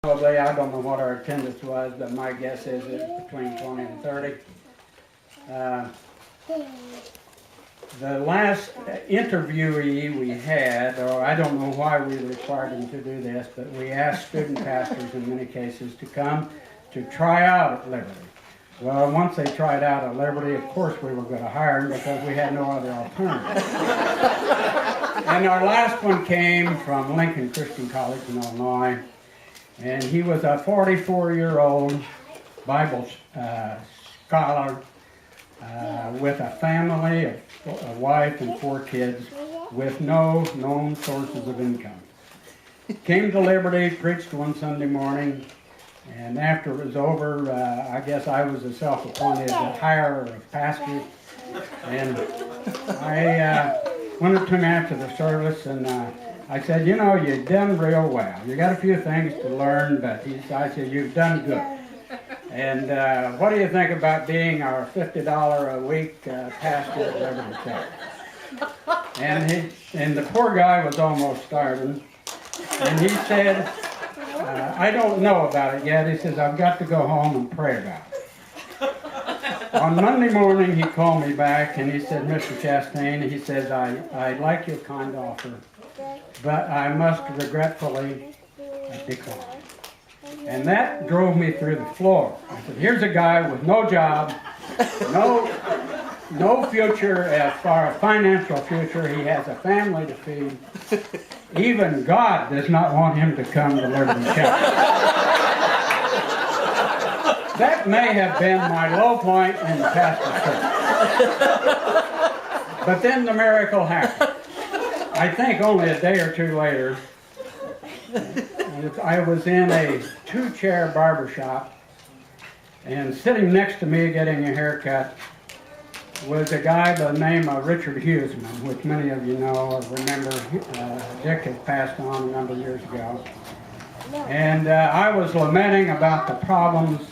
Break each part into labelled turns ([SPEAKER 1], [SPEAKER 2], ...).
[SPEAKER 1] Probably, I don't know what our attendance was, but my guess is it's between 20 and 30. The last interviewee we had, or I don't know why we required them to do this, but we asked student pastors in many cases to come to try out at Liberty. Well, once they tried out at Liberty, of course we were going to hire them because we had no other alternative. And our last one came from Lincoln Christian College in Illinois. And he was a 44-year-old Bible scholar with a family, a wife and 4 kids, with no known sources of income. Came to Liberty, preached one Sunday morning, and after it was over, I guess I was a self-appointed hirer of pastors. And I went up to him after the service, and I said, you know, you've done real well. You got a few things to learn, but I said, you've done good. And what do you think about being our $50 a week pastor at Liberty Church? And the poor guy was almost starving. And he said, I don't know about it yet. He says, I've got to go home and pray about it. On Monday morning, he called me back and he said, Mr. Chastain, he says, I like your kind offer, but I must regretfully decline. And that drove me through the floor. I said, here's a guy with no job, no future as far as financial future. He has a family to feed. Even God does not want him to come to Liberty Church. That may have been my low point in the pastor's church. But then the miracle happened. I think only a day or two later, I was in a 2-chair barber shop, and sitting next to me getting a haircut was a guy by the name of Richard Huseman, which many of you know or remember. Dick had passed on a number of years ago. And I was lamenting about the problems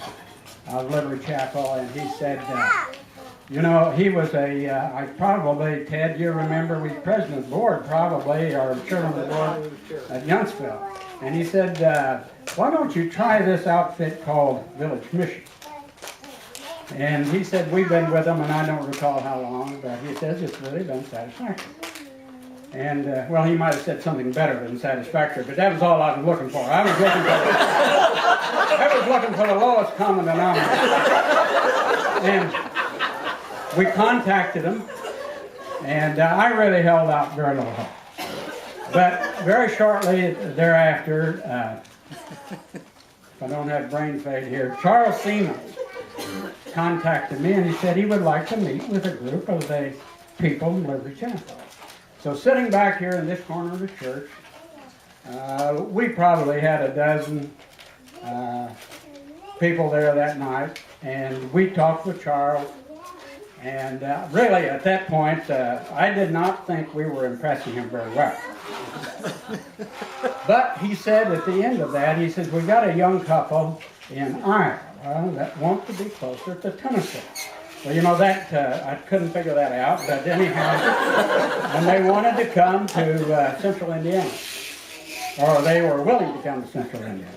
[SPEAKER 1] of Liberty Chapel, and he said, you know, he was Ted, you remember, we president of the board probably, or chairman of the board at Youngsville. And he said, why don't you try this outfit called Village Mission? And he said, we've been with them, and I don't recall how long, but he says it's really been satisfactory. And, well, he might have said something better than satisfactory, but that was all I was looking for. I was looking for the lowest common denominator. And we contacted him, and I really held out very little hope. But very shortly thereafter, if I don't have brain fade here, Charles Siemens contacted me, and he said he would like to meet with a group of the people in Liberty Chapel. So sitting back here in this corner of the church, we probably had a dozen people there that night, and we talked with Charles. And really, at that point, I did not think we were impressing him very well. But he said at the end of that, he says, we've got a young couple in Iowa that want to be closer to Tennessee. Well, you know, that I couldn't figure that out, but anyhow, and they wanted to come to Central Indiana, or they were willing to come to Central Indiana.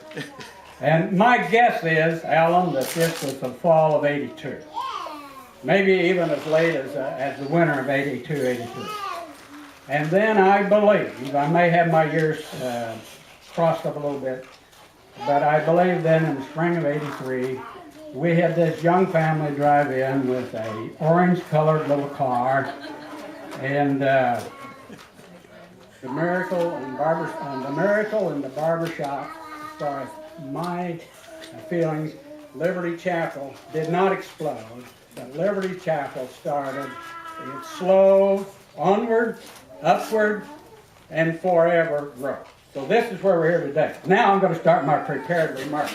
[SPEAKER 1] And my guess is, Alan, that this was the fall of '82. Maybe even as late as the winter of '82, '83. And then I believe, I may have my years crossed up a little bit, but I believe then in the spring of '83, we had this young family drive in with a orange-colored little car, and the miracle in the barber shop, as far as my feelings, Liberty Chapel did not explode. But Liberty Chapel started its slow, onward, upward, and forever growth. So this is where we're here today. Now I'm going to start my prepared remarks.